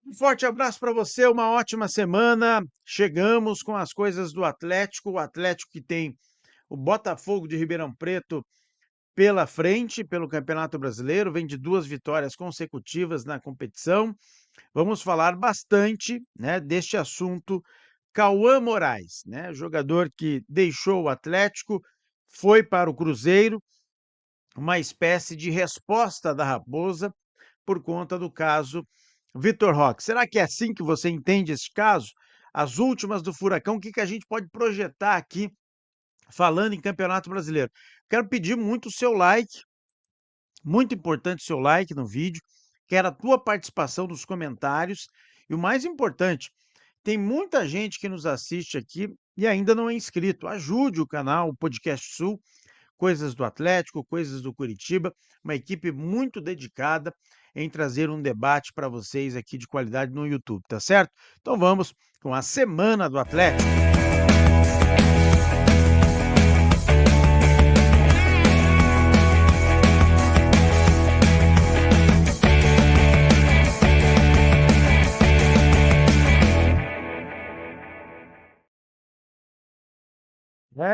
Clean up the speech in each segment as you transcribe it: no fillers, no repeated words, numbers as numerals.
Um forte abraço para você, uma ótima semana. Chegamos com as coisas do Atlético, o Atlético que tem o Botafogo de Ribeirão Preto pela frente, pelo Campeonato Brasileiro, vem de 2 vitórias consecutivas na competição. Vamos falar bastante, né, deste assunto. Cauã Moraes, né, jogador que deixou o Atlético, foi para o Cruzeiro, uma espécie de resposta da Raposa por conta do caso Vitor Roque. Será que é assim que você entende esse caso? As últimas do Furacão, o que a gente pode projetar aqui falando em Campeonato Brasileiro? Quero pedir muito o seu like, muito importante o seu like no vídeo, quero a tua participação nos comentários e o mais importante, tem muita gente que nos assiste aqui e ainda não é inscrito. Ajude o canal, o Podcast Sul, Coisas do Atlético, Coisas do Curitiba, uma equipe muito dedicada em trazer um debate para vocês aqui de qualidade no YouTube, tá certo? Então vamos com a Semana do Atlético.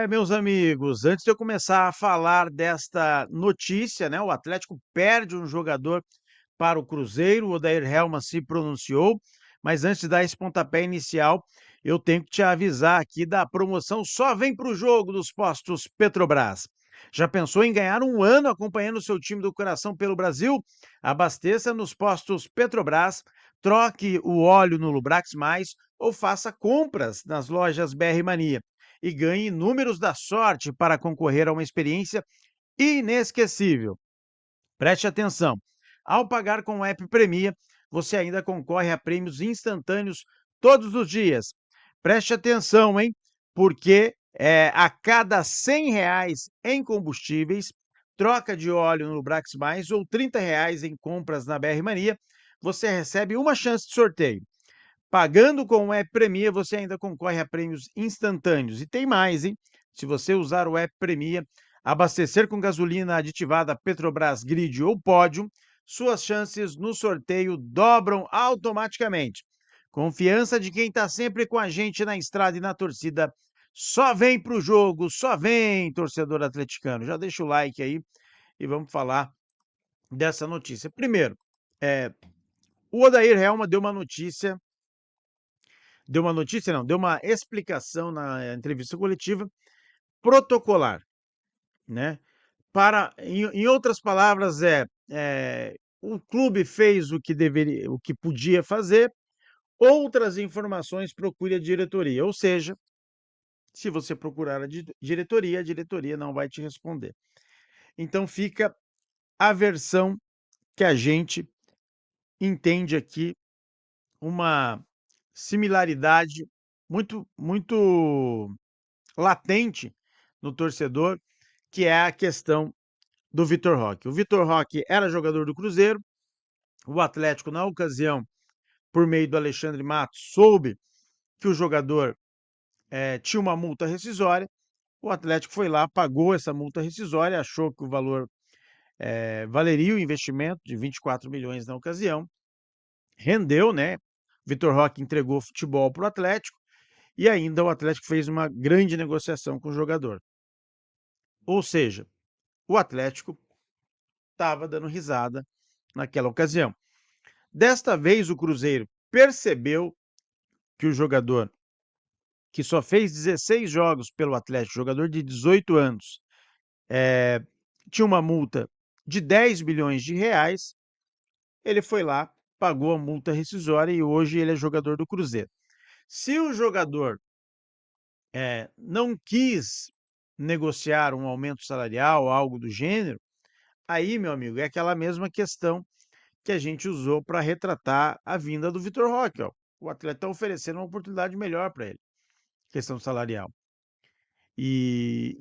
Meus amigos, antes de eu começar a falar desta notícia, né, o Atlético perde um jogador para o Cruzeiro, o Odair Helma se pronunciou, mas antes de dar esse pontapé inicial, eu tenho que te avisar aqui da promoção Só Vem Pro Jogo dos postos Petrobras. Já pensou em ganhar um ano acompanhando o seu time do coração pelo Brasil? Abasteça nos postos Petrobras, troque o óleo no Lubrax Mais ou faça compras nas lojas BR Mania e ganhe números da sorte para concorrer a uma experiência inesquecível. Preste atenção. Ao pagar com o app Premia, você ainda concorre a prêmios instantâneos todos os dias. Preste atenção, hein? Porque a cada R$ 100 em combustíveis, troca de óleo no Brax Mais ou R$ 30 em compras na BR Mania, você recebe uma chance de sorteio. Pagando com o app Premia, você ainda concorre a prêmios instantâneos. E tem mais, hein? Se você usar o app Premia, abastecer com gasolina aditivada Petrobras Grid ou Podium, suas chances no sorteio dobram automaticamente. Confiança de quem está sempre com a gente na estrada e na torcida. Só vem pro jogo, só vem, torcedor atleticano. Já deixa o like aí e vamos falar dessa notícia. Primeiro, o Odair Helma deu uma explicação na entrevista coletiva protocolar, né? Em outras palavras, o clube fez o que deveria, o que podia fazer, outras informações procure a diretoria, ou seja, se você procurar a diretoria não vai te responder. Então fica a versão que a gente entende aqui, uma similaridade muito latente no torcedor, que é a questão do Vitor Roque. O Vitor Roque era jogador do Cruzeiro, o Atlético, na ocasião, por meio do Alexandre Matos, soube que o jogador tinha uma multa rescisória, o Atlético foi lá, pagou essa multa rescisória, achou que o valor valeria o investimento de 24 milhões na ocasião, rendeu, né? Vitor Roque entregou futebol para o Atlético e ainda o Atlético fez uma grande negociação com o jogador. Ou seja, o Atlético estava dando risada naquela ocasião. Desta vez, o Cruzeiro percebeu que o jogador, que só fez 16 jogos pelo Atlético, jogador de 18 anos, tinha uma multa de 10 milhões de reais, ele foi lá, pagou a multa rescisória e hoje ele é jogador do Cruzeiro. Se o jogador não quis negociar um aumento salarial, algo do gênero, aí, meu amigo, é aquela mesma questão que a gente usou para retratar a vinda do Vitor Roque. Ó. O atleta está oferecendo uma oportunidade melhor para ele, questão salarial. E,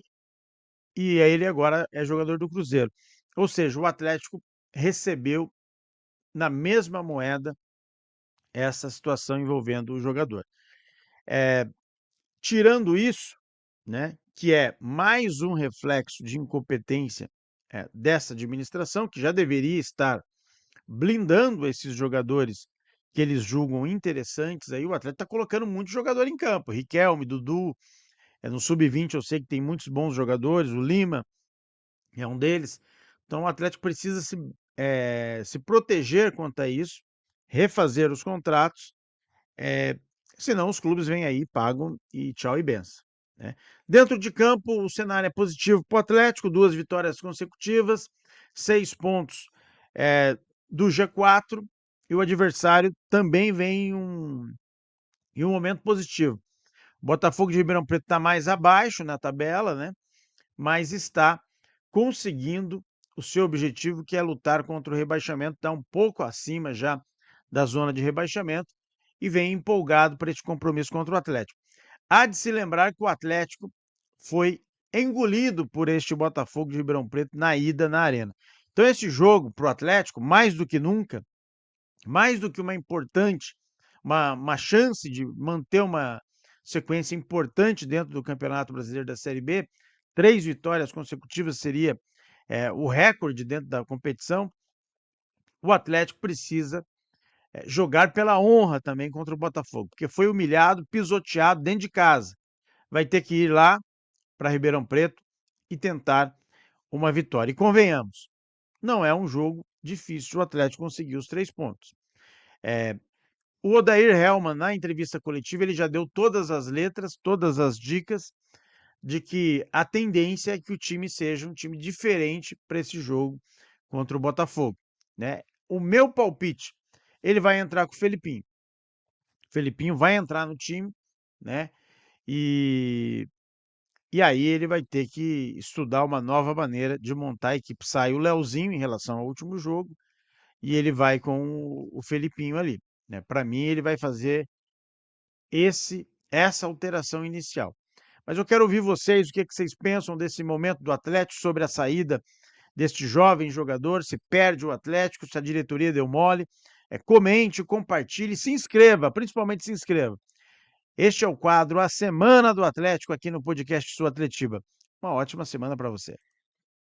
e aí ele agora é jogador do Cruzeiro. Ou seja, o Atlético recebeu na mesma moeda essa situação envolvendo o jogador. Tirando isso, né, que é mais um reflexo de incompetência dessa administração, que já deveria estar blindando esses jogadores que eles julgam interessantes, aí o Atlético está colocando muito jogador em campo. Riquelme, Dudu, no sub-20 eu sei que tem muitos bons jogadores, o Lima é um deles. Então o Atlético precisa se proteger quanto a isso, refazer os contratos, senão os clubes vêm aí, pagam e tchau e benção, né? Dentro de campo, o cenário é positivo para o Atlético, 2 vitórias consecutivas, 6 pontos do G4, e o adversário também vem em um momento positivo. O Botafogo de Ribeirão Preto está mais abaixo na tabela, né? Mas está conseguindo o seu objetivo, que é lutar contra o rebaixamento, está um pouco acima já da zona de rebaixamento e vem empolgado para esse compromisso contra o Atlético. Há de se lembrar que o Atlético foi engolido por este Botafogo de Ribeirão Preto na ida na Arena. Então esse jogo para o Atlético, mais do que nunca, mais do que uma chance de manter uma sequência importante dentro do Campeonato Brasileiro da Série B, 3 vitórias consecutivas seria o recorde dentro da competição. O Atlético precisa jogar pela honra também contra o Botafogo, porque foi humilhado, pisoteado dentro de casa. Vai ter que ir lá para Ribeirão Preto e tentar uma vitória. E convenhamos, não é um jogo difícil o Atlético conseguir os 3 pontos. O Odair Hellmann, na entrevista coletiva, ele já deu todas as letras, todas as dicas de que a tendência é que o time seja um time diferente para esse jogo contra o Botafogo, né? O meu palpite, ele vai entrar com o Felipinho. O Felipinho vai entrar no time, né? E, e aí ele vai ter que estudar uma nova maneira de montar a equipe. Sai o Leozinho em relação ao último jogo e ele vai com o Felipinho ali, né? Para mim, ele vai fazer essa alteração inicial. Mas eu quero ouvir vocês, o que vocês pensam desse momento do Atlético, sobre a saída deste jovem jogador, se perde o Atlético, se a diretoria deu mole. Comente, compartilhe, se inscreva, principalmente se inscreva. Este é o quadro A Semana do Atlético aqui no podcast Sua Atletiba. Uma ótima semana para você.